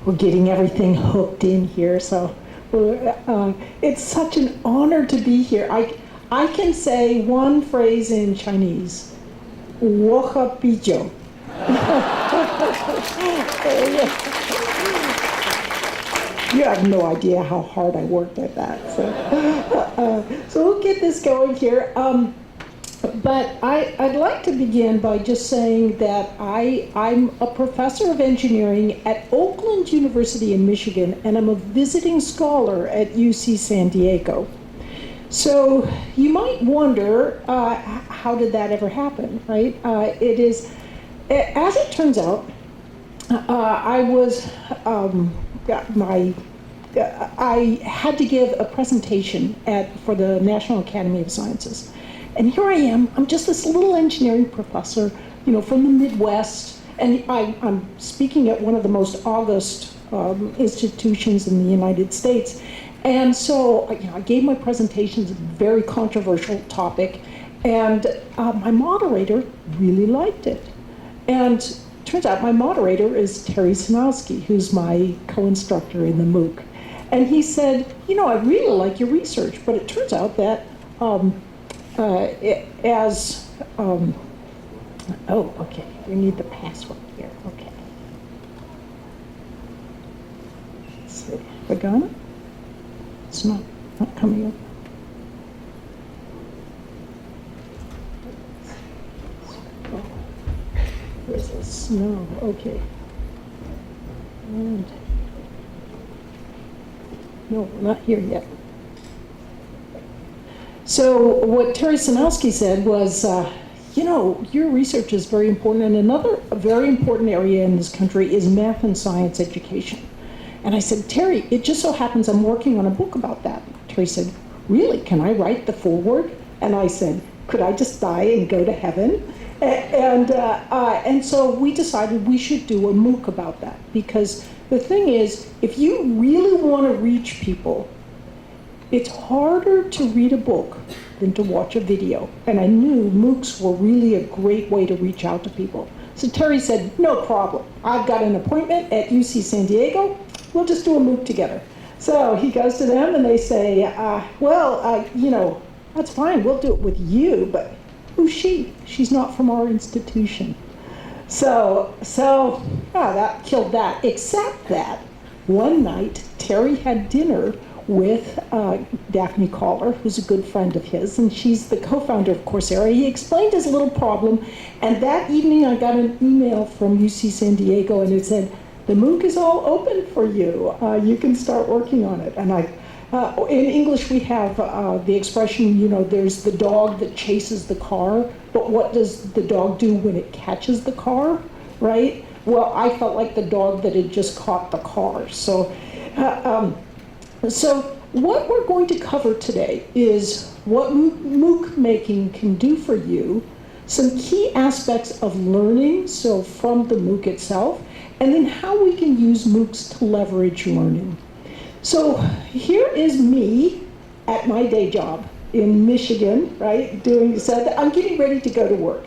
we're getting everything hooked in here. So it's such an honor to be here. I can say one phrase in Chinese, 我喝啤酒. You have no idea how hard I worked at that. So we'll get this going here. But I'd like to begin by just saying that I'm a professor of engineering at Oakland University in Michigan, and I'm a visiting scholar at UC San Diego. So you might wonder, how did that ever happen, right? It is, as it turns out, I had to give a presentation for the National Academy of Sciences. And here I am, I'm just this little engineering professor, from the Midwest, and I'm speaking at one of the most august institutions in the United States. And so, I gave my presentation, it's a very controversial topic, and my moderator really liked it. And turns out my moderator is Terry Sinowski, who's my co-instructor in the MOOC. And he said, I really like your research, but it turns out that okay, we need the password here, okay. Let's see, have I got it? It's not coming up. Oh, where's this? No, okay. And, no, we're not here yet. So what Terry Sinowski said was, your research is very important, and another very important area in this country is math and science education. And I said, Terry, it just so happens I'm working on a book about that. Terry said, really, can I write the foreword? And I said, could I just die and go to heaven? And so we decided we should do a MOOC about that, because the thing is, if you really want to reach people, it's harder to read a book than to watch a video. And I knew MOOCs were really a great way to reach out to people. So Terry said, no problem. I've got an appointment at UC San Diego. We'll just do a MOOC together. So he goes to them and they say, that's fine. We'll do it with you, but who's she? She's not from our institution. So that killed that, except that one night Terry had dinner with Daphne Collar, who's a good friend of his, and she's the co-founder of Coursera. He explained his little problem, and that evening I got an email from UC San Diego, and it said, the MOOC is all open for you. You can start working on it. And in English we have the expression, there's the dog that chases the car, but what does the dog do when it catches the car, right? Well, I felt like the dog that had just caught the car. So what we're going to cover today is what MOOC making can do for you, some key aspects of learning, so from the MOOC itself, and then how we can use MOOCs to leverage learning. So here is me at my day job in Michigan, right, I'm getting ready to go to work.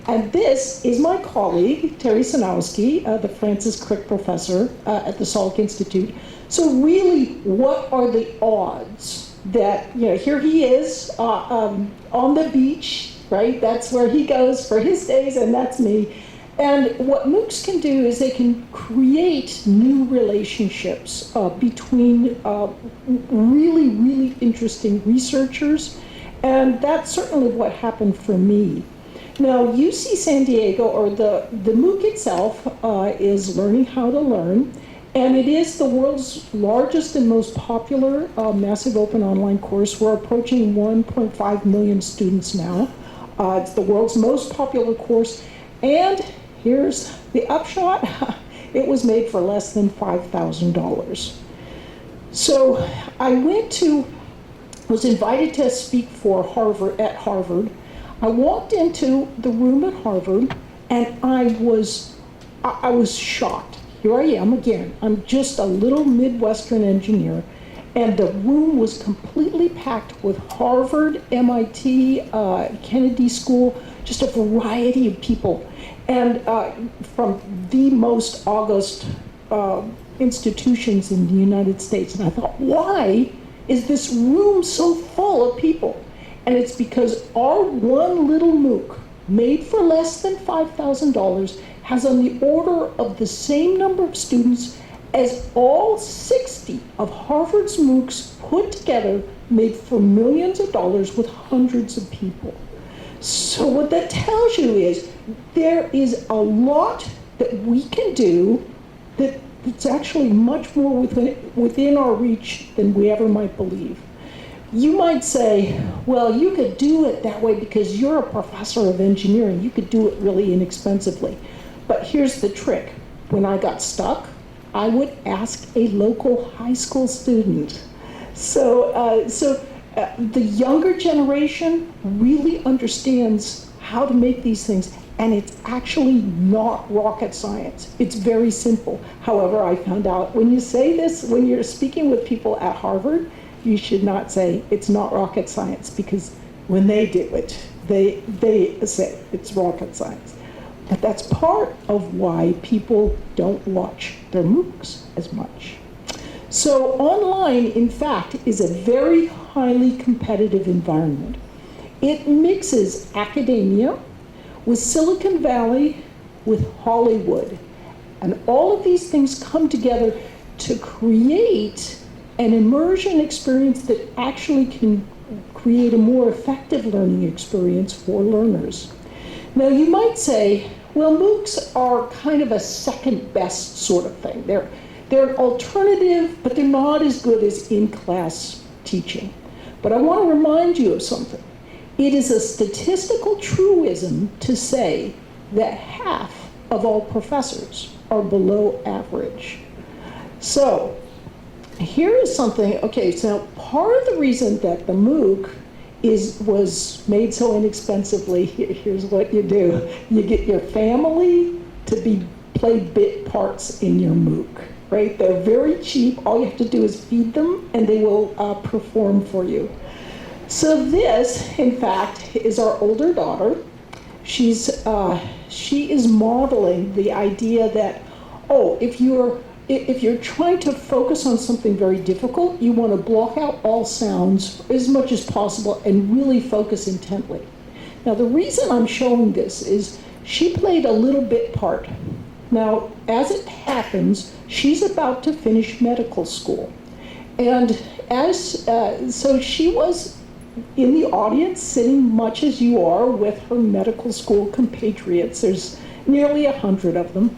And this is my colleague, Terry Sinowski, the Francis Crick Professor at the Salk Institute. So really, what are the odds that, here he is on the beach, right? That's where he goes for his days, and that's me. And what MOOCs can do is they can create new relationships between really, really interesting researchers. And that's certainly what happened for me. Now, UC San Diego, or the MOOC itself, is Learning How to Learn. And it is the world's largest and most popular massive open online course. We're approaching 1.5 million students now. It's the world's most popular course. And here's the upshot. It was made for less than $5,000. So I was invited to speak at Harvard. I walked into the room at Harvard and I was shocked. Here I am again. I'm just a little Midwestern engineer, and the room was completely packed with Harvard, MIT, Kennedy School, just a variety of people, and from the most august institutions in the United States. And I thought, why is this room so full of people? And it's because our one little MOOC, made for less than $5,000, has on the order of the same number of students as all 60 of Harvard's MOOCs put together, made for millions of dollars with hundreds of people. So what that tells you is there is a lot that we can do that's actually much more within our reach than we ever might believe. You might say, well, you could do it that way because you're a professor of engineering. You could do it really inexpensively. But here's the trick. When I got stuck, I would ask a local high school student. So the younger generation really understands how to make these things, and it's actually not rocket science. It's very simple. However, I found out when you say this, when you're speaking with people at Harvard, you should not say it's not rocket science, because when they do it, they say it's rocket science. But that's part of why people don't watch their MOOCs as much. So online, in fact, is a very highly competitive environment. It mixes academia with Silicon Valley, with Hollywood. And all of these things come together to create an immersion experience that actually can create a more effective learning experience for learners. Now you might say, well, MOOCs are kind of a second best sort of thing. They're an alternative, but they're not as good as in-class teaching. But I want to remind you of something. It is a statistical truism to say that half of all professors are below average. So here is something, okay, so part of the reason that the MOOC was made so inexpensively, here's what you do. You get your family to play bit parts in your MOOC, right? They're very cheap. All you have to do is feed them, and they will perform for you. So this, in fact, is our older daughter. She is modeling the idea that, oh, if you're trying to focus on something very difficult, you want to block out all sounds as much as possible and really focus intently. Now, the reason I'm showing this is she played a little bit part. Now, as it happens, she's about to finish medical school. And so she was in the audience, sitting much as you are with her medical school compatriots. There's nearly 100 of them.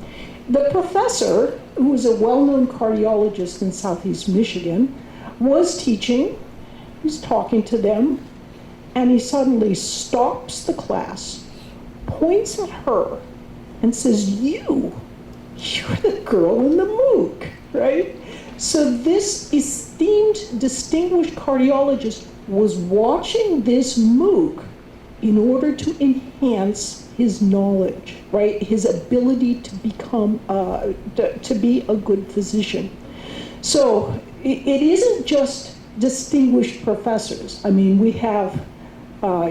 The professor, who was a well-known cardiologist in Southeast Michigan, was teaching. He's talking to them, and he suddenly stops the class, points at her, and says, you're the girl in the MOOC, right? So this esteemed, distinguished cardiologist was watching this MOOC in order to enhance his knowledge, right? His ability to become, to be a good physician. So it isn't just distinguished professors. I mean, we have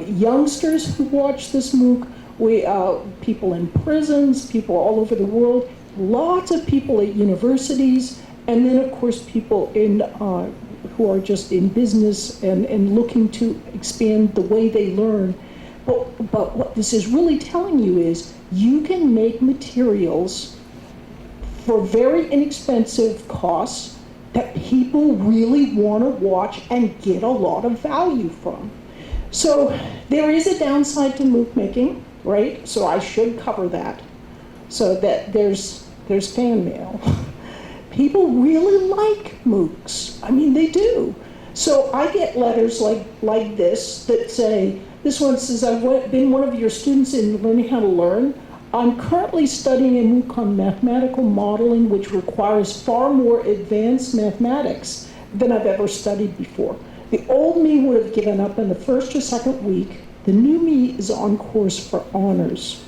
youngsters who watch this MOOC, people in prisons, people all over the world, lots of people at universities, and then of course people who are just in business and looking to expand the way they learn. But what this is really telling you is you can make materials for very inexpensive costs that people really want to watch and get a lot of value from. So there is a downside to MOOC making, right? So I should cover that. So that there's fan mail. People really like MOOCs. I mean, they do. So I get letters like this that say, this one says, I've been one of your students in Learning How to Learn. I'm currently studying a MOOC on mathematical modeling, which requires far more advanced mathematics than I've ever studied before. The old me would have given up in the first or second week. The new me is on course for honors.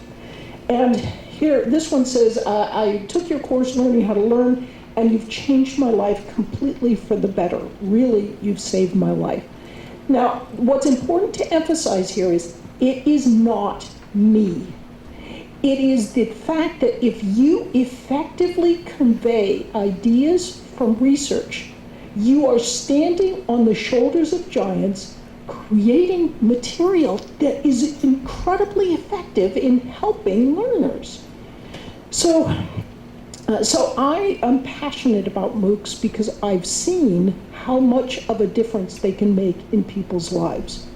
And here, this one says, I took your course, Learning How to Learn, and you've changed my life completely for the better. Really, you've saved my life. Now, what's important to emphasize here is it is not me. It is the fact that if you effectively convey ideas from research, you are standing on the shoulders of giants, creating material that is incredibly effective in helping learners. So I am passionate about MOOCs because I've seen how much of a difference they can make in people's lives.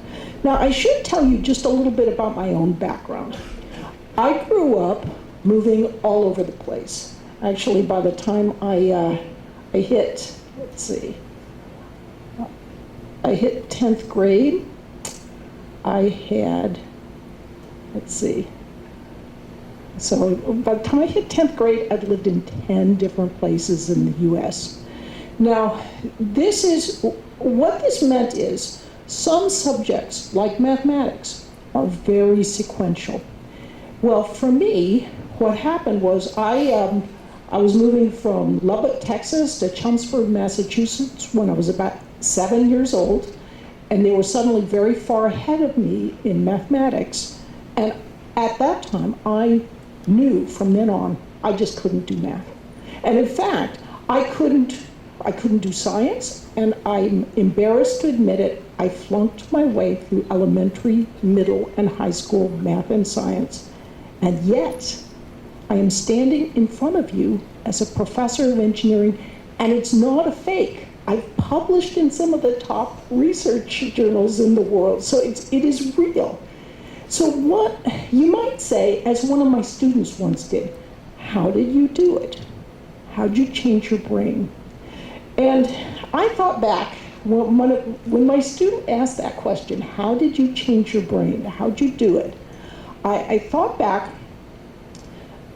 Now, I should tell you just a little bit about my own background. I grew up moving all over the place. Actually, by the time I hit, I hit 10th grade, I had, so by the time I hit 10th grade, I'd lived in 10 different places in the US. Now, what this meant is some subjects, like mathematics, are very sequential. Well, for me, what happened was I was moving from Lubbock, Texas to Chelmsford, Massachusetts when I was about 7 years old, and they were suddenly very far ahead of me in mathematics. And at that time, I knew from then on, I just couldn't do math. And in fact, I couldn't do science, and I'm embarrassed to admit it, I flunked my way through elementary, middle, and high school math and science. And yet, I am standing in front of you as a professor of engineering, and it's not a fake. I've published in some of the top research journals in the world, so it is real. So what you might say, as one of my students once did, how did you do it? How did you change your brain? And I thought back, when my student asked that question, how did you change your brain? How did you do it? I thought back,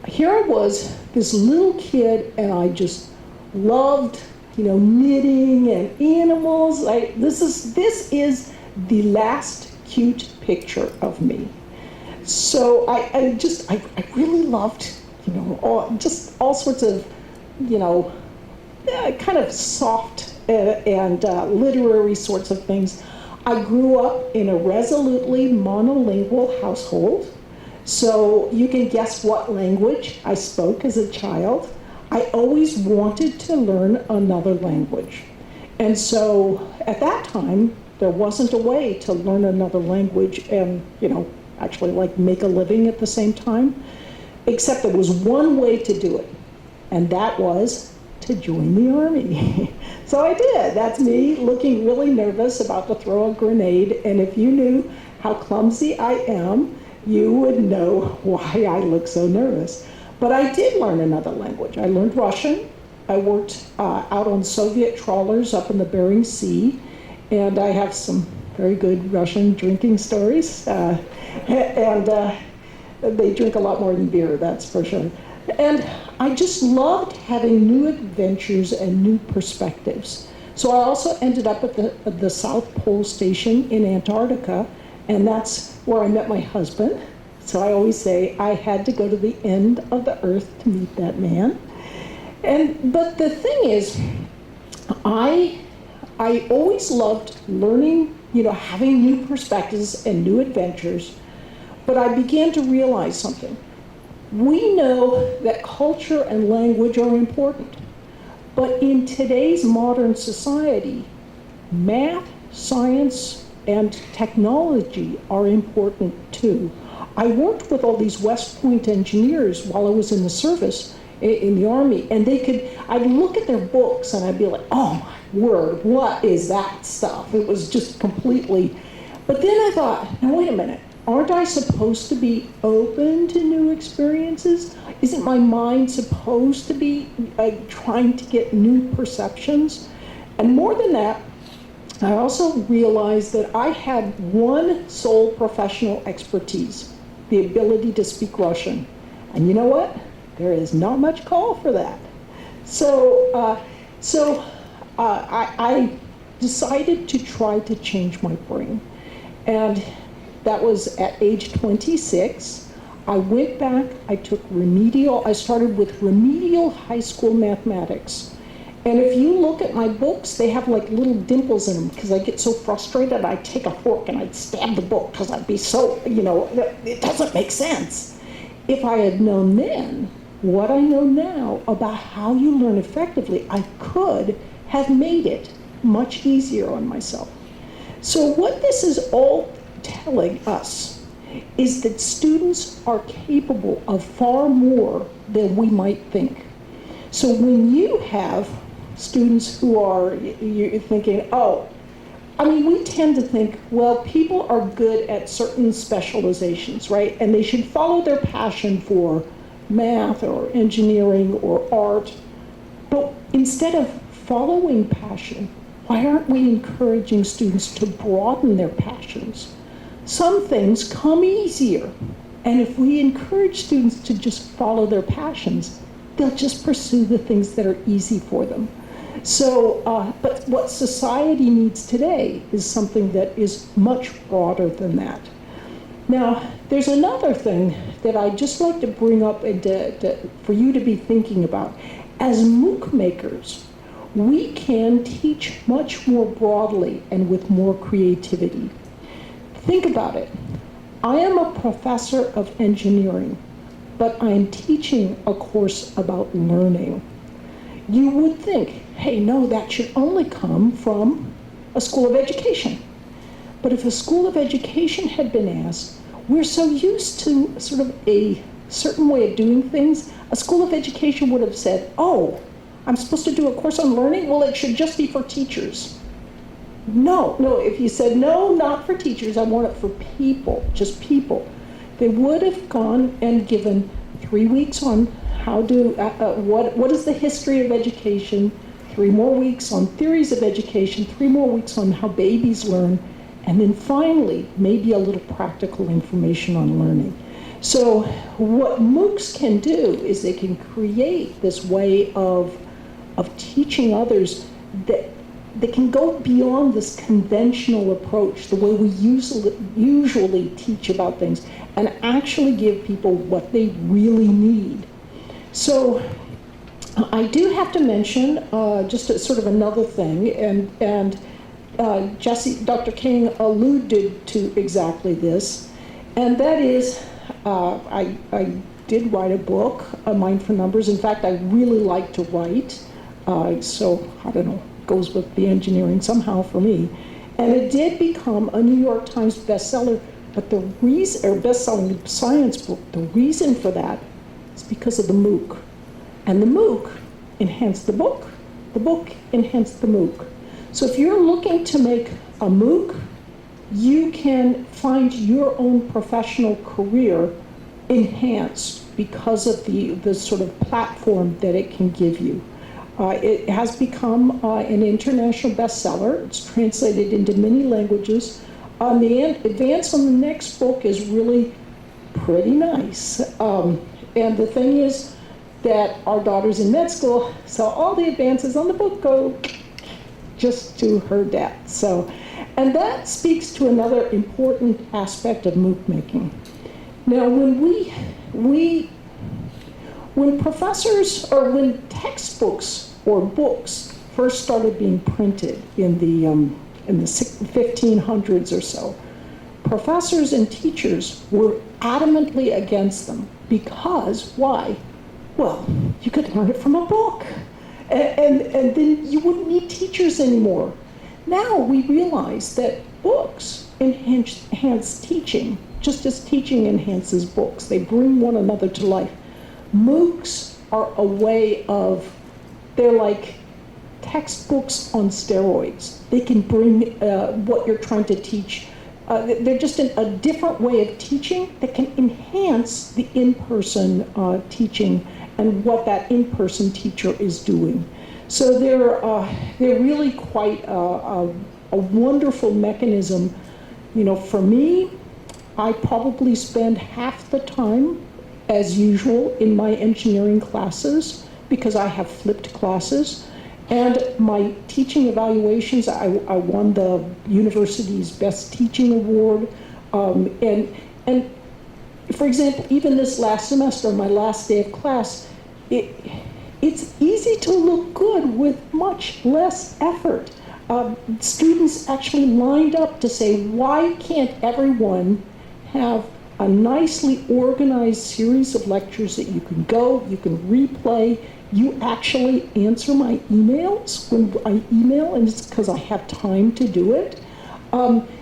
here I was, this little kid, and I just loved, knitting and animals. This is the last cute picture of me. So I really loved, all sorts of, kind of soft and literary sorts of things. I grew up in a resolutely monolingual household. So you can guess what language I spoke as a child. I always wanted to learn another language. And so at that time, there wasn't a way to learn another language and, actually make a living at the same time, except there was one way to do it, and that was to join the Army. So I did. That's me looking really nervous about to throw a grenade, and if you knew how clumsy I am, you would know why I look so nervous. But I did learn another language. I learned Russian. I worked out on Soviet trawlers up in the Bering Sea, and I have some very good Russian drinking stories. And they drink a lot more than beer, that's for sure. And I just loved having new adventures and new perspectives. So I also ended up at the South Pole Station in Antarctica, and that's where I met my husband. So I always say I had to go to the end of the earth to meet that man. But the thing is, I always loved learning, having new perspectives and new adventures, but I began to realize something. We know that culture and language are important, but in today's modern society, math, science, and technology are important too. I worked with all these West Point engineers while I was in the service, in the Army, and I'd look at their books and I'd be like, oh my word, what is that stuff? It was just completely, but then I thought, now wait a minute, aren't I supposed to be open to new experiences? Isn't my mind supposed to be trying to get new perceptions? And more than that, I also realized that I had one sole professional expertise, the ability to speak Russian. And you know what? There is not much call for that. So I decided to try to change my brain. And that was at age 26. I went back, I started with remedial high school mathematics. And if you look at my books, they have like little dimples in them because I get so frustrated, I'd take a fork and I'd stab the book because I'd be so, it doesn't make sense. if I had known then what I know now about how you learn effectively, I could have made it much easier on myself. So what this is all telling us is that students are capable of far more than we might think. So when you have students who are, you're thinking, oh, I mean, we tend to think, well, people are good at certain specializations, right? And they should follow their passion for math or engineering or art. But instead of following passion, why aren't we encouraging students to broaden their passions? Some things come easier. And if we encourage students to just follow their passions, they'll just pursue the things that are easy for them. So, but what society needs today is something that is much broader than that. Now, there's another thing that I'd just like to bring up and for you to be thinking about. As MOOC makers, we can teach much more broadly and with more creativity. Think about it. I am a professor of engineering, but I am teaching a course about learning. You would think, hey, no, that should only come from a school of education. But if a school of education had been asked, we're so used to sort of a certain way of doing things, a school of education would have said, oh, I'm supposed to do a course on learning? Well, it should just be for teachers. No, if you said, no, not for teachers, I want it for people, just people, they would have gone and given 3 weeks on how to, what is the history of education, 3 more weeks on theories of education, 3 more weeks on how babies learn, and then finally, maybe a little practical information on learning. So what MOOCs can do is they can create this way of teaching others that they can go beyond this conventional approach, the way we usually teach about things, and actually give people what they really need. So I do have to mention just a, sort of another thing, and Dr. King alluded to exactly this, and that is I did write a book, Mind for Numbers. In fact, I really like to write, so I don't know, goes with the engineering somehow for me. And it did become a New York Times bestseller, but the reason, or best-selling science book, the reason for that is because of the MOOC. And the MOOC enhanced the book enhanced the MOOC. So if you're looking to make a MOOC, you can find your own professional career enhanced because of the sort of platform that it can give you. It has become an international bestseller. It's translated into many languages. The advance on the next book is really pretty nice. And the thing is that our daughter's in med school, so all the advances on the book go just to her dad. So, and that speaks to another important aspect of MOOC making. Now, when professors, or when textbooks or books first started being printed in the 1500s or so, professors and teachers were adamantly against them because, why? Well, you could learn it from a book, and then you wouldn't need teachers anymore. Now we realize that books enhance teaching, just as teaching enhances books. They bring one another to life. MOOCs are a way of, they're like textbooks on steroids. They can bring what you're trying to teach. They're just a different way of teaching that can enhance the in-person teaching and what that in-person teacher is doing. So they're really quite a wonderful mechanism. You know, for me, I probably spend half the time, as usual, in my engineering classes because I have flipped classes. And my teaching evaluations, I won the university's Best Teaching Award. And for example, even this last semester, my last day of class, it's easy to look good with much less effort. Students actually lined up to say, why can't everyone have a nicely organized series of lectures that you can go, you can replay. You actually answer my emails when I email, and it's because I have time to do it.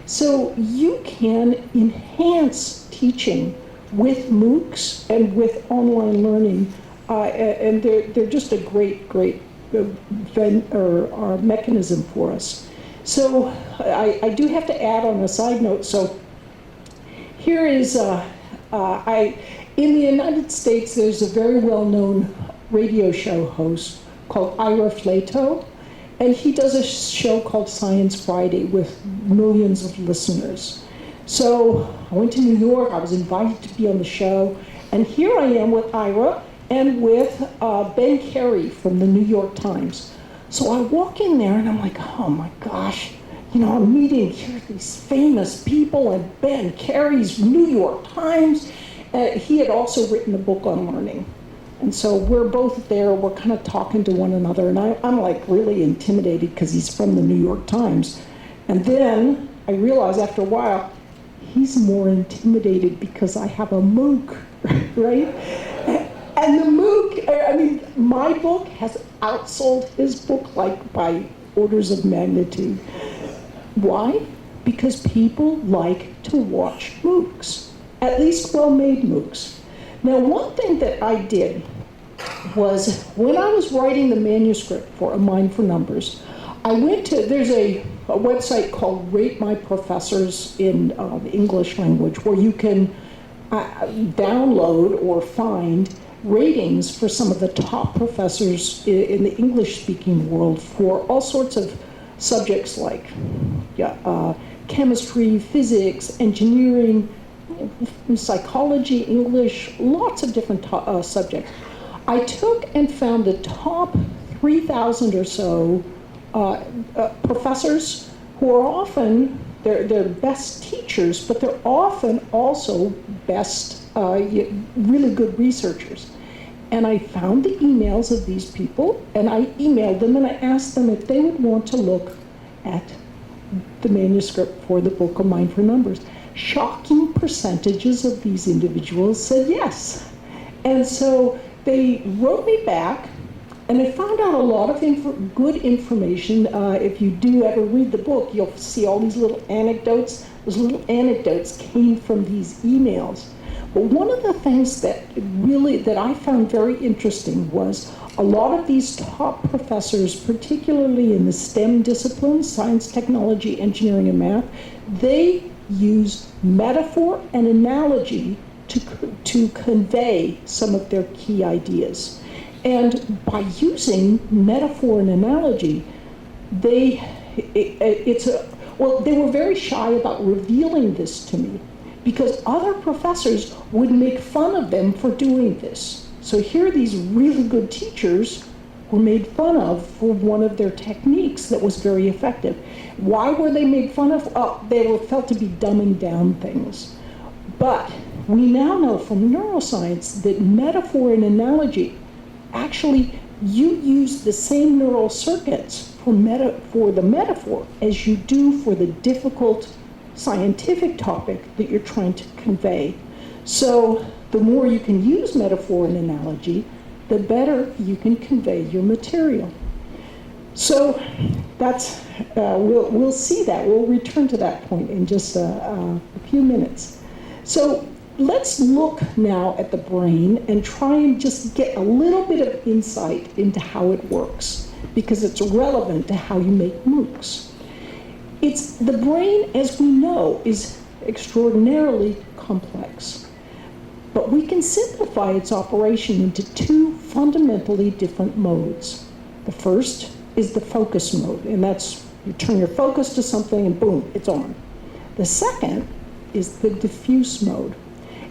So you can enhance teaching with MOOCs and with online learning, and they're just a great mechanism for us. So I do have to add on a side note. So here is, in the United States, there's a very well-known radio show host called Ira Flato, and he does a show called Science Friday with millions of listeners. So I went to New York, I was invited to be on the show, and here I am with Ira and with Ben Carey from the New York Times. So I walk in there and I'm like, oh my gosh, I'm meeting here these famous people, and Ben Carey's New York Times. He had also written a book on learning. And so we're both there, we're kind of talking to one another, and I'm like really intimidated because he's from the New York Times. And then I realize after a while, he's more intimidated because I have a MOOC, right? And the MOOC, my book has outsold his book like by orders of magnitude. Why? Because people like to watch MOOCs, at least well-made MOOCs. Now, one thing that I did was when I was writing the manuscript for A Mind for Numbers, I went to, there's a website called Rate My Professors in the English language, where you can download or find ratings for some of the top professors in the English-speaking world for all sorts of subjects like chemistry, physics, engineering, psychology, English, lots of different subjects. I took and found the top 3,000 or so professors who are often, they're best teachers, but they're often also best, really good researchers. And I found the emails of these people, and I emailed them, and I asked them if they would want to look at the manuscript for the book A Mind for Numbers. Shocking percentages of these individuals said yes. And so they wrote me back, and I found out a lot of good information. If you do ever read the book, you'll see all these little anecdotes. Those little anecdotes came from these emails. But one of the things that I found very interesting was a lot of these top professors, particularly in the STEM disciplines, science, technology, engineering, and math, they use metaphor and analogy to convey some of their key ideas. And by using metaphor and analogy, they were very shy about revealing this to me, because other professors would make fun of them for doing this. So here these really good teachers were made fun of for one of their techniques that was very effective. Why were they made fun of? They were felt to be dumbing down things. But we now know from neuroscience that metaphor and analogy, actually you use the same neural circuits for the metaphor as you do for the difficult scientific topic that you're trying to convey. So the more you can use metaphor and analogy, the better you can convey your material. So that's, we'll see that. We'll return to that point in just a few minutes. So let's look now at the brain and try and just get a little bit of insight into how it works, because it's relevant to how you make MOOCs. The brain, as we know, is extraordinarily complex. But we can simplify its operation into two fundamentally different modes. The first is the focus mode, and that's you turn your focus to something and boom, it's on. The second is the diffuse mode,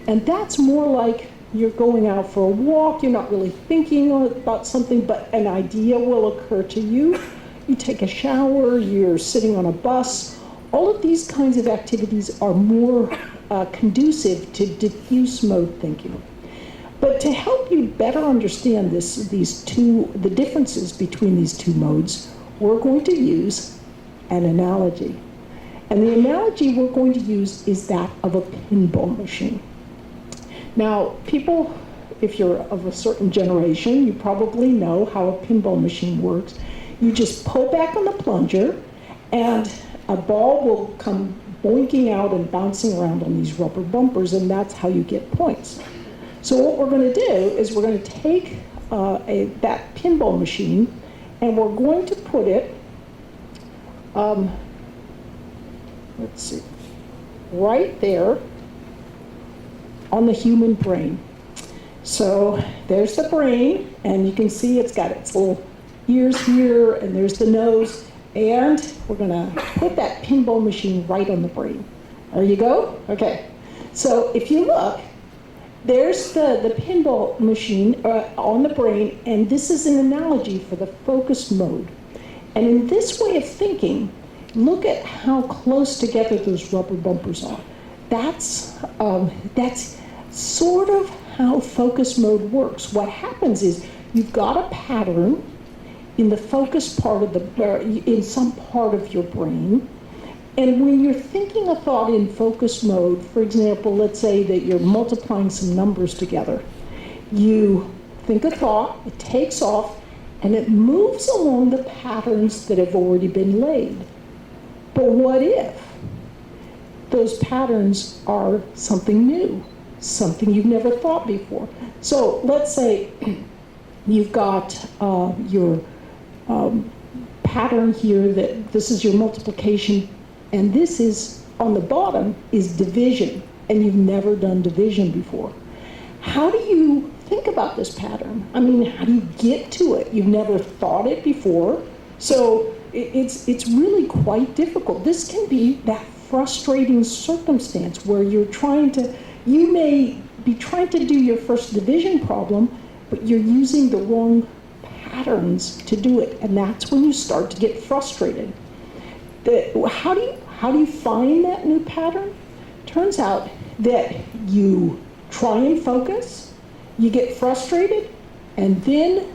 and that's more like you're going out for a walk, you're not really thinking about something, but an idea will occur to you. You take a shower, you're sitting on a bus. All of these kinds of activities are more conducive to diffuse mode thinking. But to help you better understand the differences between these two modes, we're going to use an analogy. And the analogy we're going to use is that of a pinball machine. Now, people, if you're of a certain generation, you probably know how a pinball machine works. You just pull back on the plunger, and a ball will come boinking out and bouncing around on these rubber bumpers, and that's how you get points. So what we're going to do is we're going to take that pinball machine, and we're going to put it, let's see, right there on the human brain. So there's the brain, and you can see it's got its little ears here, and there's the nose, and we're going to put that pinball machine right on the brain. There you go. Okay. So if you look, there's the pinball machine on the brain, and this is an analogy for the focus mode. And in this way of thinking, look at how close together those rubber bumpers are. That's sort of how focus mode works. What happens is you've got a pattern in the focus part of in some part of your brain, and when you're thinking a thought in focus mode, for example, let's say that you're multiplying some numbers together, you think a thought, it takes off, and it moves along the patterns that have already been laid. But what if those patterns are something new, something you've never thought before? So let's say you've got your pattern here, that this is your multiplication, and this is, on the bottom, is division, and you've never done division before. How do you think about this pattern? I mean, how do you get to it? You've never thought it before, so it's really quite difficult. This can be that frustrating circumstance where you may be trying to do your first division problem, but you're using the wrong patterns to do it, and that's when you start to get frustrated. How do you find that new pattern? Turns out that you try and focus, you get frustrated, and then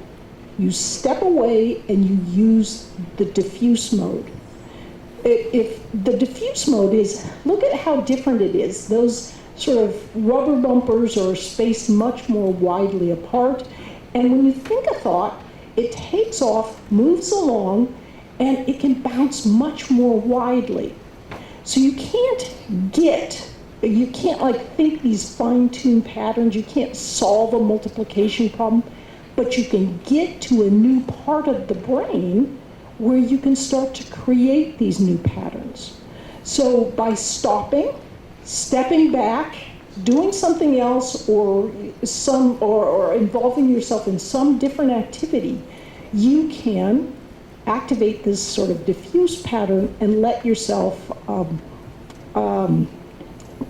you step away and you use the diffuse mode. If the diffuse mode is, look at how different it is. Those sort of rubber bumpers are spaced much more widely apart, and when you think a thought, it takes off, moves along, and it can bounce much more widely. So you can't think these fine-tuned patterns, you can't solve a multiplication problem, but you can get to a new part of the brain where you can start to create these new patterns. So by stopping, stepping back, doing something else, or involving yourself in some different activity, you can activate this sort of diffuse pattern and let yourself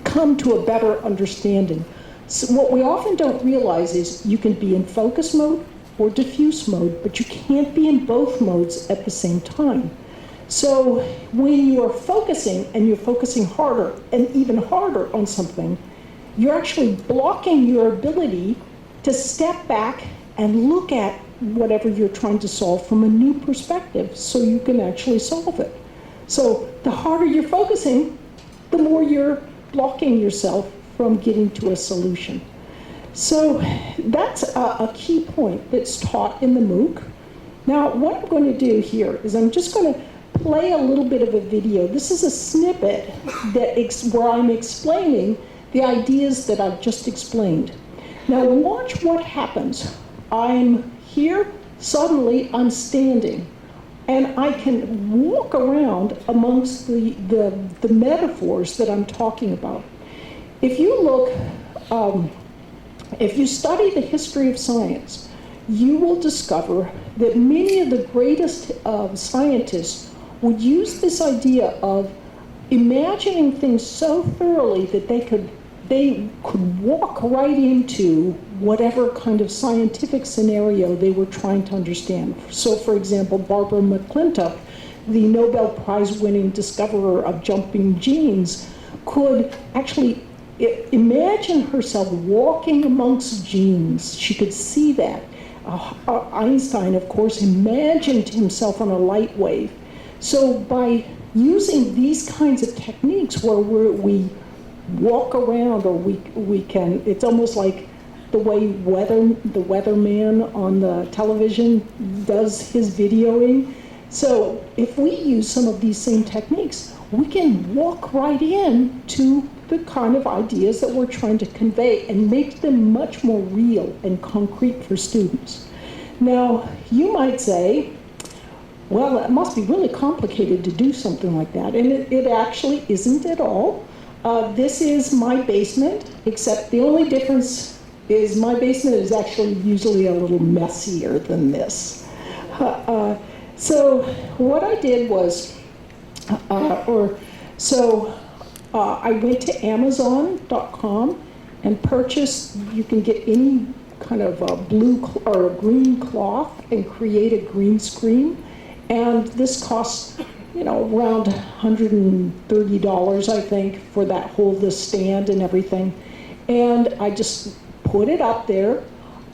come to a better understanding. So what we often don't realize is you can be in focus mode or diffuse mode, but you can't be in both modes at the same time. So when you're focusing, and you're focusing harder and even harder on something, you're actually blocking your ability to step back and look at whatever you're trying to solve from a new perspective, so you can actually solve it. So the harder you're focusing, the more you're blocking yourself from getting to a solution. So that's a key point that's taught in the MOOC. Now, what I'm going to do here is I'm just going to play a little bit of a video. This is a snippet where I'm explaining the ideas that I've just explained. Now watch what happens. I'm here, suddenly I'm standing, and I can walk around amongst the metaphors that I'm talking about. If you look, if you study the history of science, you will discover that many of the greatest scientists would use this idea of imagining things so thoroughly that they could walk right into whatever kind of scientific scenario they were trying to understand. So, for example, Barbara McClintock, the Nobel Prize-winning discoverer of jumping genes, could actually imagine herself walking amongst genes. She could see that. Einstein, of course, imagined himself on a light wave. So by using these kinds of techniques where we walk around, or we can, it's almost like the way the weatherman on the television does his videoing. So if we use some of these same techniques, we can walk right in to the kind of ideas that we're trying to convey and make them much more real and concrete for students. Now, you might say, well, it must be really complicated to do something like that, and it actually isn't at all. This is my basement, except the only difference is my basement is actually usually a little messier than this. So what I did was, I went to Amazon.com and purchased, you can get any kind of a blue or a green cloth and create a green screen. And this costs, around $130, I think, for that whole, the stand and everything. And I just put it up there.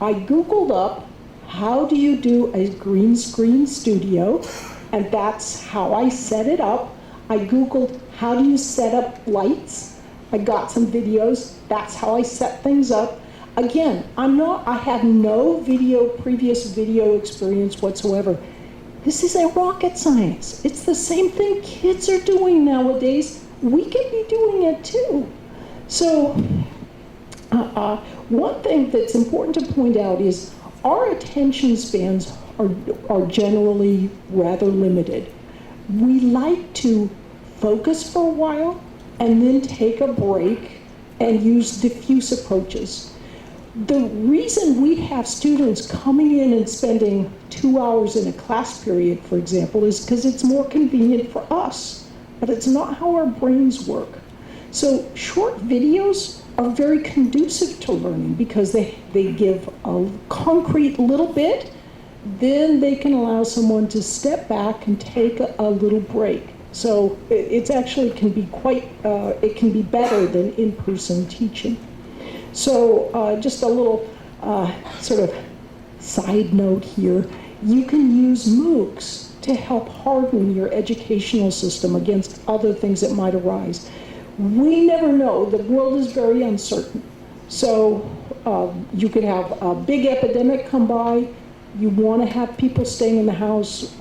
I Googled up, how do you do a green screen studio? And that's how I set it up. I Googled, how do you set up lights? I got some videos. That's how I set things up. Again, I have no previous video experience whatsoever. This is a rocket science. It's the same thing kids are doing nowadays. We can be doing it too. So one thing that's important to point out is our attention spans are generally rather limited. We like to focus for a while and then take a break and use diffuse approaches. The reason we have students coming in and spending 2 hours in a class period, for example, is because it's more convenient for us, but it's not how our brains work. So short videos are very conducive to learning because they give a concrete little bit, then they can allow someone to step back and take a little break. So it's actually can be it can be better than in-person teaching. So just a little sort of side note here, you can use MOOCs to help harden your educational system against other things that might arise. We never know, the world is very uncertain. So you could have a big epidemic come by, you want to have people staying in the house,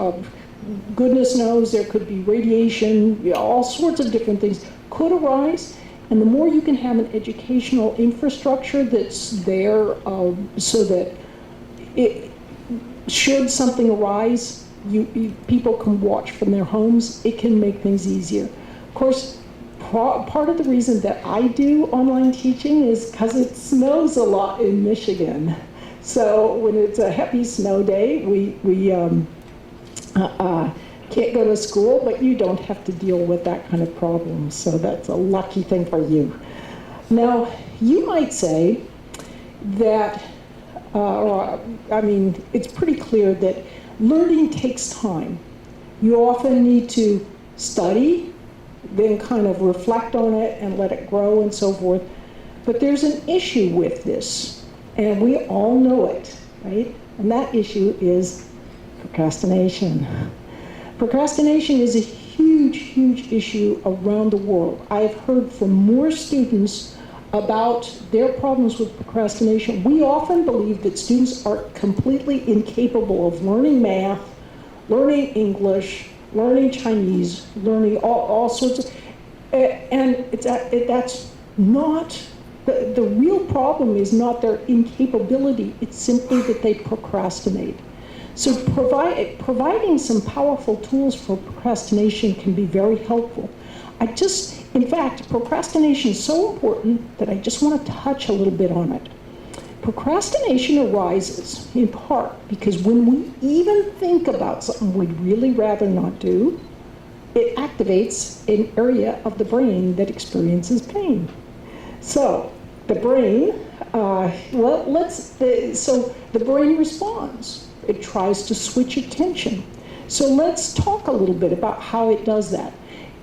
goodness knows there could be radiation, all sorts of different things could arise. And the more you can have an educational infrastructure that's there so that should something arise, people can watch from their homes, it can make things easier. Of course, part of the reason that I do online teaching is because it snows a lot in Michigan. So when it's a heavy snow day, we can't go to school, but you don't have to deal with that kind of problem. So that's a lucky thing for you. Now, you might say that, it's pretty clear that learning takes time. You often need to study, then kind of reflect on it and let it grow and so forth. But there's an issue with this, and we all know it, right? And that issue is procrastination. Procrastination is a huge, huge issue around the world. I have heard from more students about their problems with procrastination. We often believe that students are completely incapable of learning math, learning English, learning Chinese, learning all sorts of, and that's not, the real problem is not their incapability, it's simply that they procrastinate. So providing some powerful tools for procrastination can be very helpful. In fact, procrastination is so important that I just want to touch a little bit on it. Procrastination arises in part because when we even think about something we'd really rather not do, it activates an area of the brain that experiences pain. So the brain, so the brain responds. It tries to switch attention. So let's talk a little bit about how it does that.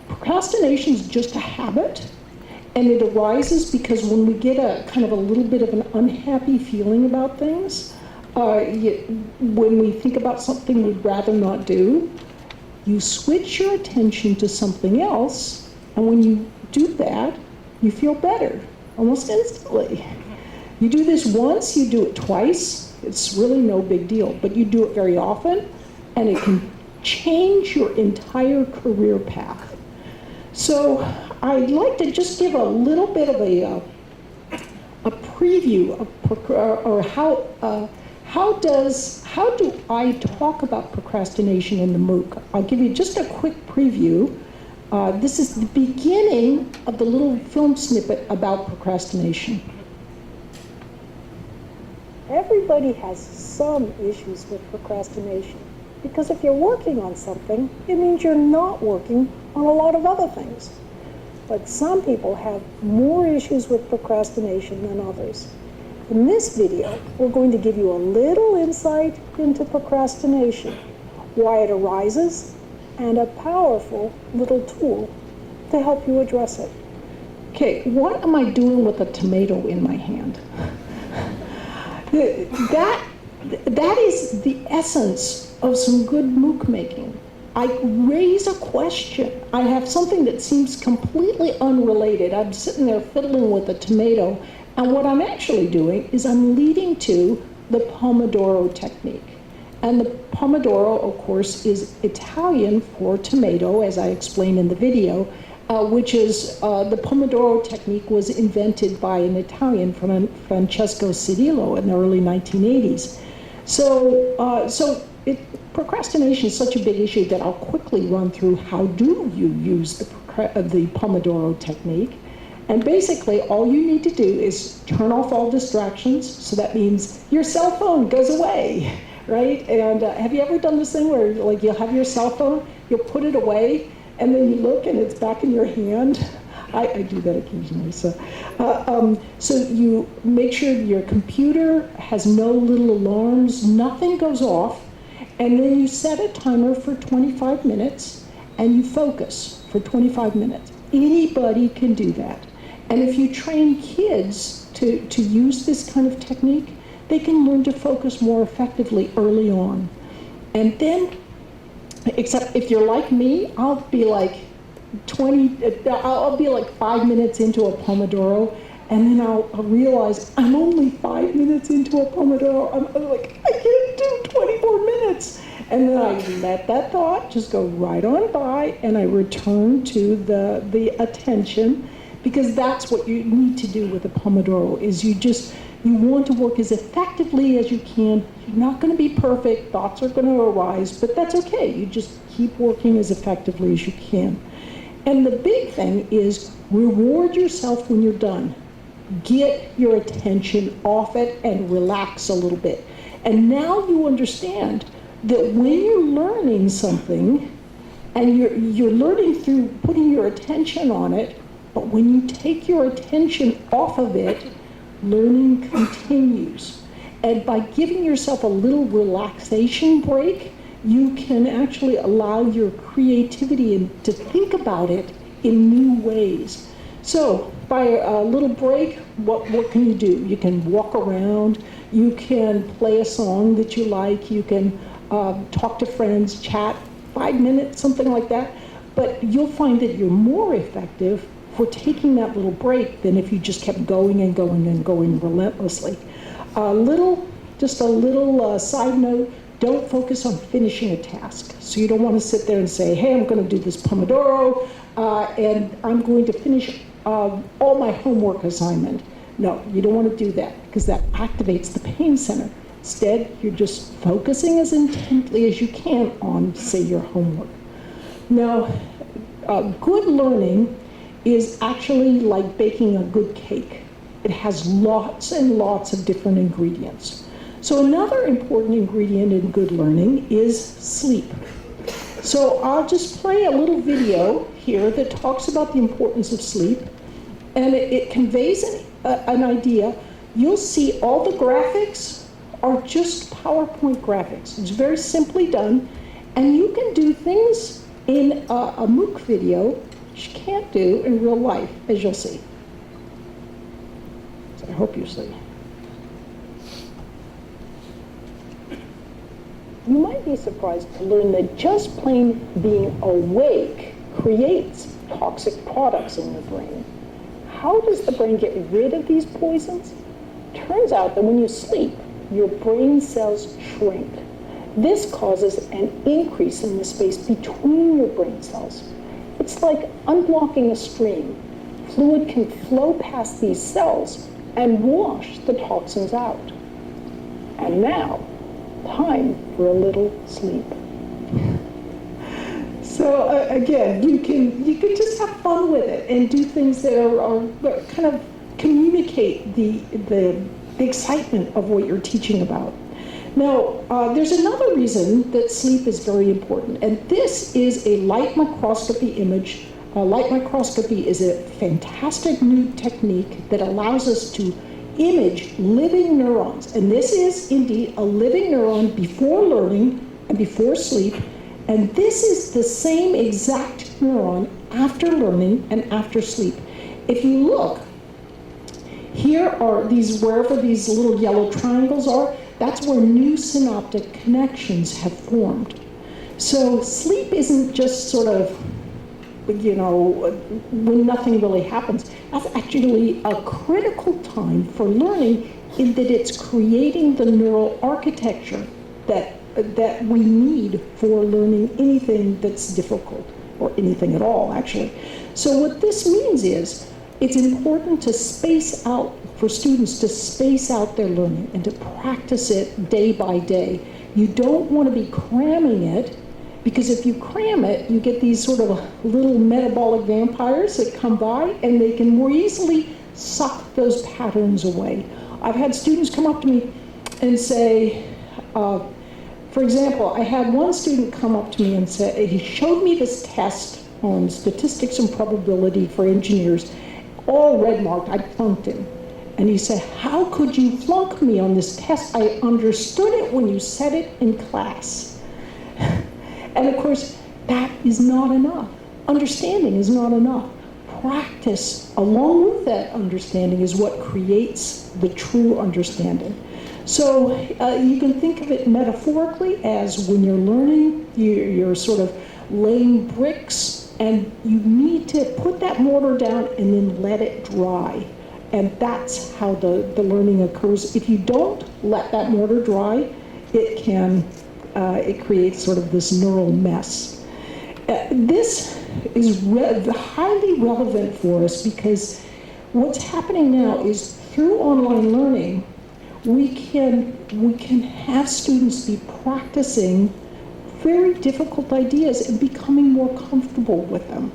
Procrastination is just a habit, and it arises because when we get a kind of a little bit of an unhappy feeling about things, when we think about something we'd rather not do, you switch your attention to something else, and when you do that, you feel better almost instantly. You do this once, you do it twice, it's really no big deal, but you do it very often, and it can change your entire career path. So I'd like to just give a little bit of a preview of how do I talk about procrastination in the MOOC. I'll give you just a quick preview. This is the beginning of the little film snippet about procrastination. Everybody has some issues with procrastination, because if you're working on something, it means you're not working on a lot of other things. But some people have more issues with procrastination than others. In this video, we're going to give you a little insight into procrastination, why it arises, and a powerful little tool to help you address it. Okay, what am I doing with a tomato in my hand? That is the essence of some good MOOC making. I raise a question. I have something that seems completely unrelated. I'm sitting there fiddling with a tomato, and what I'm actually doing is I'm leading to the Pomodoro technique. And the Pomodoro, of course, is Italian for tomato, as I explained in the video, which is the Pomodoro technique was invented by an Italian, Francesco Cirillo, in the early 1980s. Procrastination is such a big issue that I'll quickly run through how do you use the Pomodoro technique. And basically, all you need to do is turn off all distractions. So that means your cell phone goes away, right? And have you ever done this thing where like you'll have your cell phone, you'll put it away, and then you look and it's back in your hand? I do that occasionally. So you make sure your computer has no little alarms, nothing goes off, and then you set a timer for 25 minutes and you focus for 25 minutes. Anybody can do that. And if you train kids to use this kind of technique, they can learn to focus more effectively early on. And then, except if you're like me, I'll be like 5 minutes into a Pomodoro, and then I'll realize I'm only 5 minutes into a Pomodoro. I'm like, I can't do 24 minutes. And then I let that thought just go right on by, and I return to the attention, because that's what you need to do with a Pomodoro, is you want to work as effectively as you can. You're not going to be perfect, thoughts are going to arise, but that's okay. You just keep working as effectively as you can. And the big thing is reward yourself when you're done. Get your attention off it and relax a little bit. And now you understand that when you're learning something, and you're learning through putting your attention on it, but when you take your attention off of it, learning continues. And by giving yourself a little relaxation break, you can actually allow your creativity to think about it in new ways. So by a little break, what can you do? You can walk around, you can play a song that you like, you can talk to friends, chat, 5 minutes, something like that. But you'll find that you're more effective for taking that little break than if you just kept going and going and going relentlessly. Just a little side note, don't focus on finishing a task. So you don't want to sit there and say, hey, I'm going to do this Pomodoro, and I'm going to finish all my homework assignment. No, you don't want to do that, because that activates the pain center. Instead, you're just focusing as intently as you can on, say, your homework. Now, good learning is actually like baking a good cake. It has lots and lots of different ingredients. So another important ingredient in good learning is sleep. So I'll just play a little video here that talks about the importance of sleep, and it conveys an idea. You'll see all the graphics are just PowerPoint graphics. It's very simply done, and you can do things in a MOOC video that you can't do in real life, as you'll see. So I hope you see. You might be surprised to learn that just plain being awake creates toxic products in your brain. How does the brain get rid of these poisons? Turns out that when you sleep, your brain cells shrink. This causes an increase in the space between your brain cells. It's like unblocking a stream. Fluid can flow past these cells and wash the toxins out. And now, time for a little sleep. So again, you can just have fun with it and do things that are kind of communicate the excitement of what you're teaching about. Now, there's another reason that sleep is very important, and this is a light microscopy image. Light microscopy is a fantastic new technique that allows us to image living neurons, and this is indeed a living neuron before learning and before sleep, and this is the same exact neuron after learning and after sleep. If you look, here are these, wherever these little yellow triangles are, that's where new synaptic connections have formed. So sleep isn't just sort of, when nothing really happens. That's actually a critical time for learning, in that it's creating the neural architecture that we need for learning anything that's difficult, or anything at all, actually. So what this means is, it's important to space out, for students to space out their learning and to practice it day by day. You don't want to be cramming it, because if you cram it, you get these sort of little metabolic vampires that come by, and they can more easily suck those patterns away. I've had students come up to me and say, for example, I had one student come up to me and say, he showed me this test on statistics and probability for engineers, all red marked. I flunked him. And he said, how could you flunk me on this test? I understood it when you said it in class. And of course, that is not enough. Understanding is not enough. Practice, along with that understanding, is what creates the true understanding. So you can think of it metaphorically as, when you're learning, you're sort of laying bricks, and you need to put that mortar down and then let it dry. And that's how the learning occurs. If you don't let that mortar dry, it creates sort of this neural mess. This is highly relevant for us, because what's happening now is, through online learning, we can have students be practicing very difficult ideas and becoming more comfortable with them.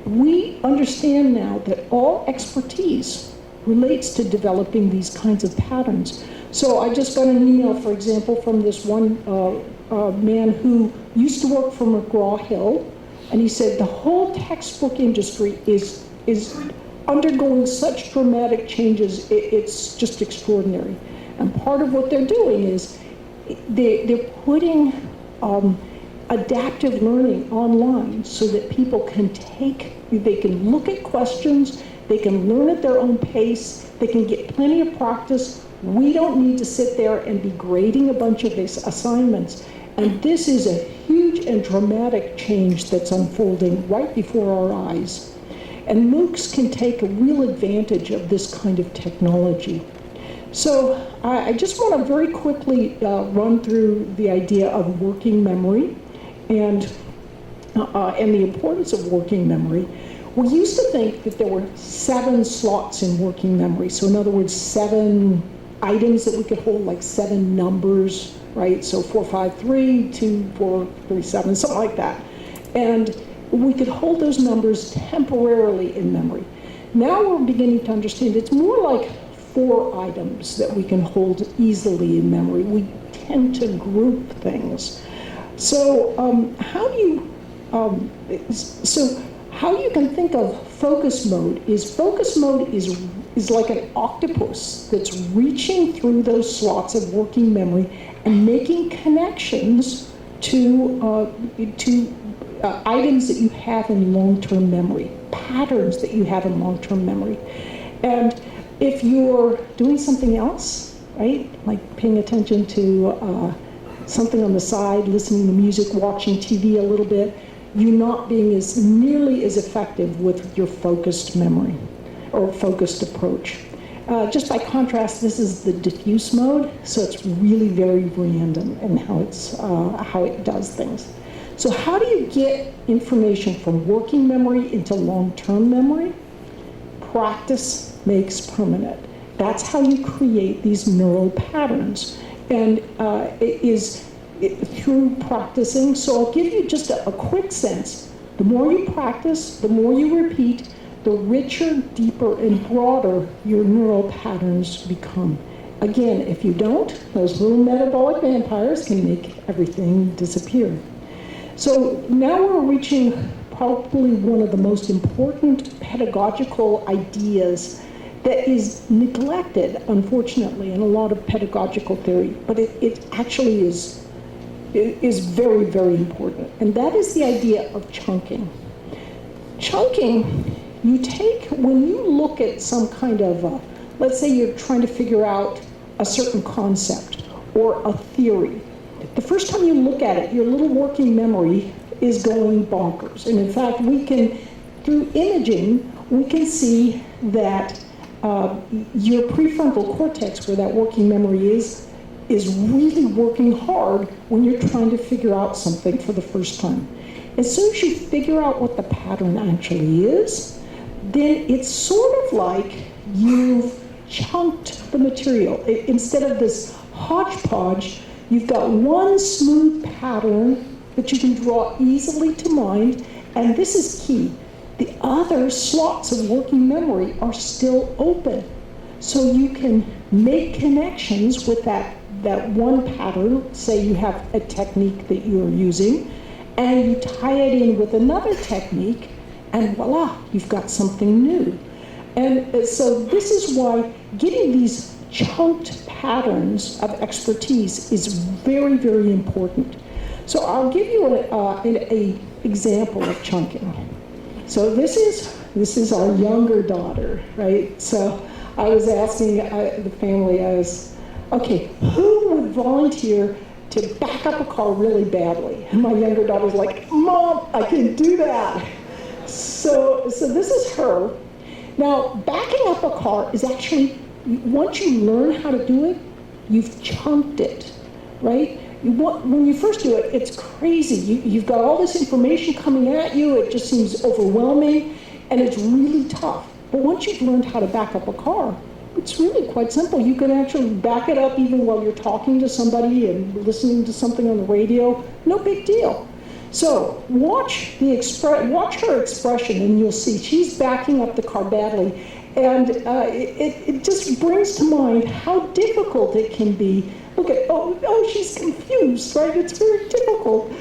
We understand now that all expertise relates to developing these kinds of patterns. So I just got an email, for example, from this one man who used to work for McGraw-Hill, and he said the whole textbook industry is undergoing such dramatic changes, it's just extraordinary. And part of what they're doing is they're putting adaptive learning online, so that people they can look at questions, they can learn at their own pace, they can get plenty of practice. We don't need to sit there and be grading a bunch of these assignments. And this is a huge and dramatic change that's unfolding right before our eyes. And MOOCs can take a real advantage of this kind of technology. So I just want to very quickly run through the idea of working memory and the importance of working memory. We used to think that there were 7 slots in working memory. So in other words, 7 items that we could hold, like 7 numbers, right? So 4, 5, 3, 2, 4, 3, 7, something like that. And we could hold those numbers temporarily in memory. Now we're beginning to understand it's more like 4 items that we can hold easily in memory. We tend to group things. So how you can think of focus mode is like an octopus that's reaching through those slots of working memory and making connections to items that you have in long-term memory, patterns that you have in long-term memory. And if you're doing something else, right, like paying attention to something on the side, listening to music, watching TV a little bit, you're not being nearly as effective with your focused memory. or focused approach. Just by contrast, this is the diffuse mode, so it's really very random in how it does things. So how do you get information from working memory into long-term memory? Practice makes permanent. That's how you create these neural patterns, and it is through practicing. So I'll give you just a quick sense. The more you practice, the more you repeat, the richer, deeper, and broader your neural patterns become. Again, if you don't, those little metabolic vampires can make everything disappear. So now we're reaching probably one of the most important pedagogical ideas that is neglected, unfortunately, in a lot of pedagogical theory, but it actually is very, very important, and that is the idea of chunking. Chunking, you take, when you look at some kind of, let's say you're trying to figure out a certain concept or a theory, the first time you look at it, your little working memory is going bonkers. And in fact, we can, through imaging, we can see that your prefrontal cortex, where that working memory is really working hard when you're trying to figure out something for the first time. As soon as you figure out what the pattern actually is, then it's sort of like you've chunked the material. Instead of this hodgepodge, you've got one smooth pattern that you can draw easily to mind, and this is key. The other slots of working memory are still open. So you can make connections with that one pattern. Say you have a technique that you're using, and you tie it in with another technique, and voila, you've got something new. And so this is why getting these chunked patterns of expertise is very, very important. So I'll give you an example of chunking. So this is our younger daughter, right? So I was asking the family, okay, who would volunteer to back up a car really badly? And my younger daughter's like, Mom, I can do that. So this is her. Now, backing up a car is actually, once you learn how to do it, you've chunked it, right? When you first do it, it's crazy. You've got all this information coming at you. It just seems overwhelming, and it's really tough. But once you've learned how to back up a car, it's really quite simple. You can actually back it up even while you're talking to somebody and listening to something on the radio. No big deal. So watch her expression, and you'll see she's backing up the car badly. And it just brings to mind how difficult it can be. Look at, oh, she's confused, right? It's very difficult.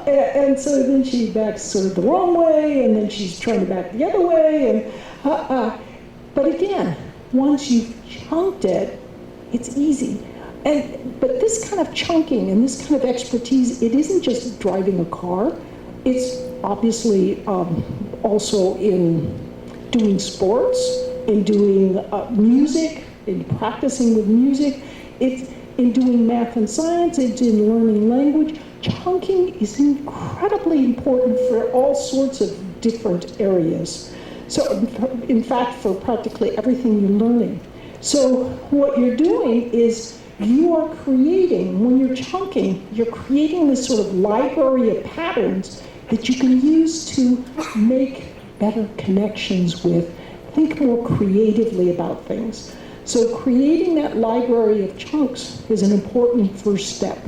And so then she backs sort of the wrong way, and then she's trying to back the other way. But again, once you've chunked it, it's easy. But this kind of chunking and this kind of expertise, it isn't just driving a car. It's obviously also in doing sports, in doing music, in practicing with music. It's in doing math and science, it's in learning language. Chunking is incredibly important for all sorts of different areas. So in fact, for practically everything you're learning. So what you're doing is you are creating, when you're chunking, you're creating this sort of library of patterns that you can use to make better connections with, think more creatively about things. So creating that library of chunks is an important first step,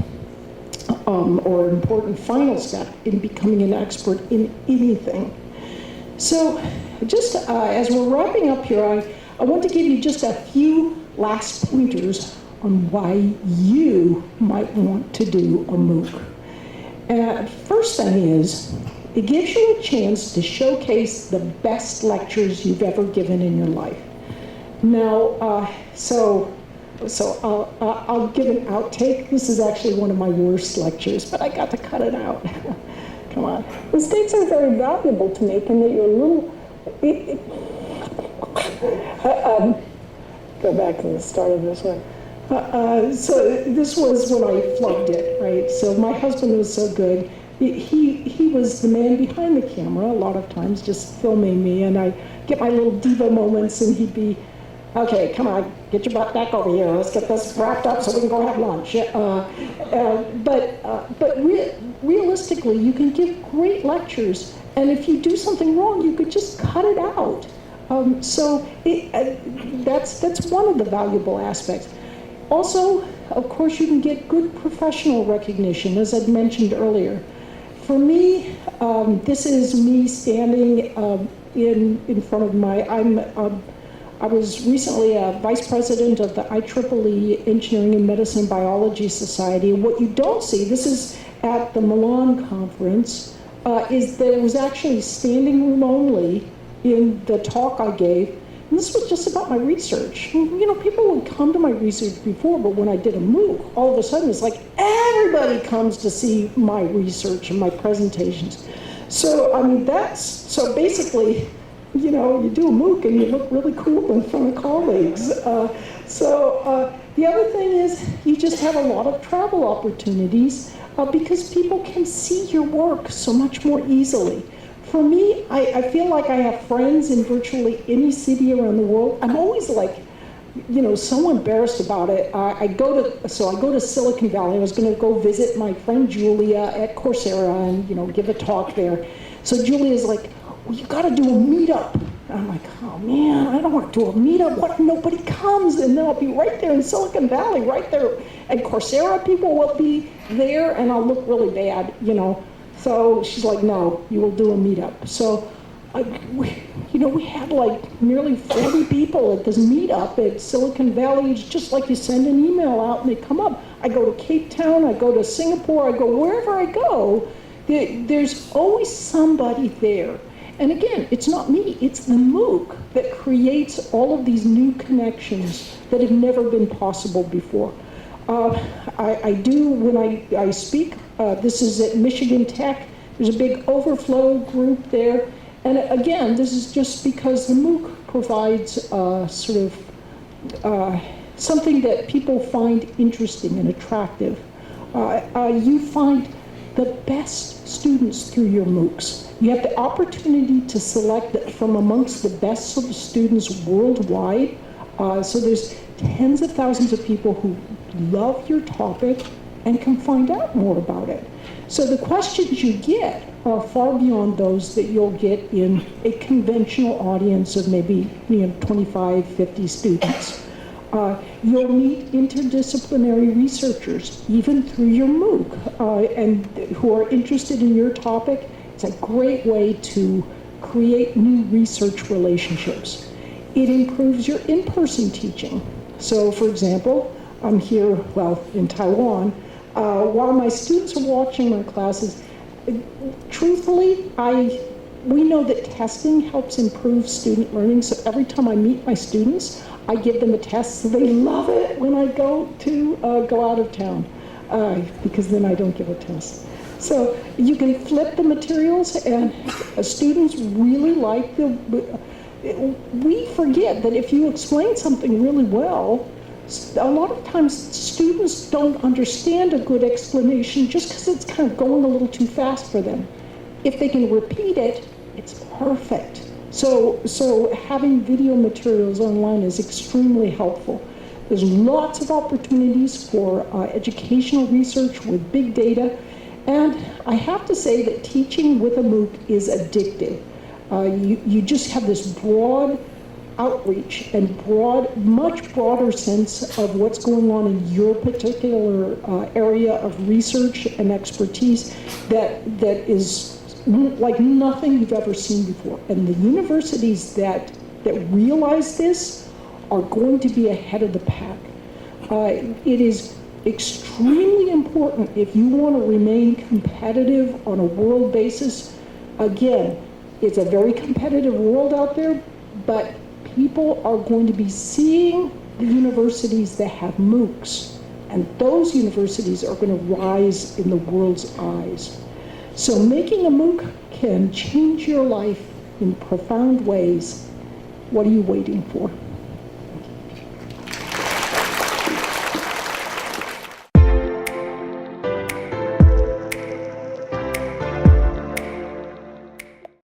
or an important final step in becoming an expert in anything. So just as we're wrapping up here, I want to give you just a few last pointers on why you might want to do a MOOC. First thing is, it gives you a chance to showcase the best lectures you've ever given in your life. Now, so I'll give an outtake. This is actually one of my worst lectures, but I got to cut it out. Come on. Mistakes are very valuable to make, and that you're a little... go back to the start of this one. So this was when I flubbed it, right? So my husband was so good he was the man behind the camera a lot of times, just filming me, and I get my little diva moments, and he'd be, okay, come on, get your butt back over here. Let's get this wrapped up so we can go have lunch. Realistically, you can give great lectures, and if you do something wrong, you could just cut it out. That's one of the valuable aspects. Also, of course, you can get good professional recognition, as I'd mentioned earlier. For me, this is me standing in front of I was recently a vice president of the IEEE Engineering and Medicine Biology Society. What you don't see, this is at the Milan conference, is there was actually standing room only in the talk I gave. And this was just about my research. You know, people would come to my research before, but when I did a MOOC, all of a sudden it's like everybody comes to see my research and my presentations. So, I mean, so basically, you know, you do a MOOC and you look really cool in front of colleagues. The other thing is you just have a lot of travel opportunities because people can see your work so much more easily. For me, I feel like I have friends in virtually any city around the world. I'm always like, you know, so embarrassed about it. I go to Silicon Valley. I was going to go visit my friend Julia at Coursera and, you know, give a talk there. So Julia's like, well, you got to do a meetup. And I'm like, oh man, I don't want to do a meetup. What if nobody comes? And then I'll be right there in Silicon Valley, right there. And Coursera people will be there and I'll look really bad, you know. So she's like, no, you will do a meetup. So, we had like nearly 40 people at this meetup at Silicon Valley. It's just like you send an email out and they come up. I go to Cape Town, I go to Singapore, I go wherever I go, there's always somebody there. And again, it's not me, it's the MOOC that creates all of these new connections that have never been possible before. I do, when I speak, this is at Michigan Tech, there's a big overflow group there. And again, this is just because the MOOC provides something that people find interesting and attractive. You find the best students through your MOOCs. You have the opportunity to select from amongst the best of the students worldwide. So there's tens of thousands of people who love your topic and can find out more about it. So the questions you get are far beyond those that you'll get in a conventional audience of maybe 25, 50 students. You'll meet interdisciplinary researchers, even through your MOOC, and who are interested in your topic. It's a great way to create new research relationships. It improves your in-person teaching. So, for example, I'm here, in Taiwan. While my students are watching my classes, truthfully, we know that testing helps improve student learning. So every time I meet my students, I give them a test. So they love it when I go out of town, because then I don't give a test. So you can flip the materials, and students really like we forget that if you explain something really well, a lot of times students don't understand a good explanation just because it's kind of going a little too fast for them. If they can repeat it, it's perfect. So having video materials online is extremely helpful. There's lots of opportunities for educational research with big data. And I have to say that teaching with a MOOC is addictive. You just have this broad outreach and much broader sense of what's going on in your particular area of research and expertise that is like nothing you've ever seen before. And the universities that realize this are going to be ahead of the pack. It is extremely important if you want to remain competitive on a world basis. Again, it's a very competitive world out there, but people are going to be seeing the universities that have MOOCs, and those universities are going to rise in the world's eyes. So making a MOOC can change your life in profound ways. What are you waiting for?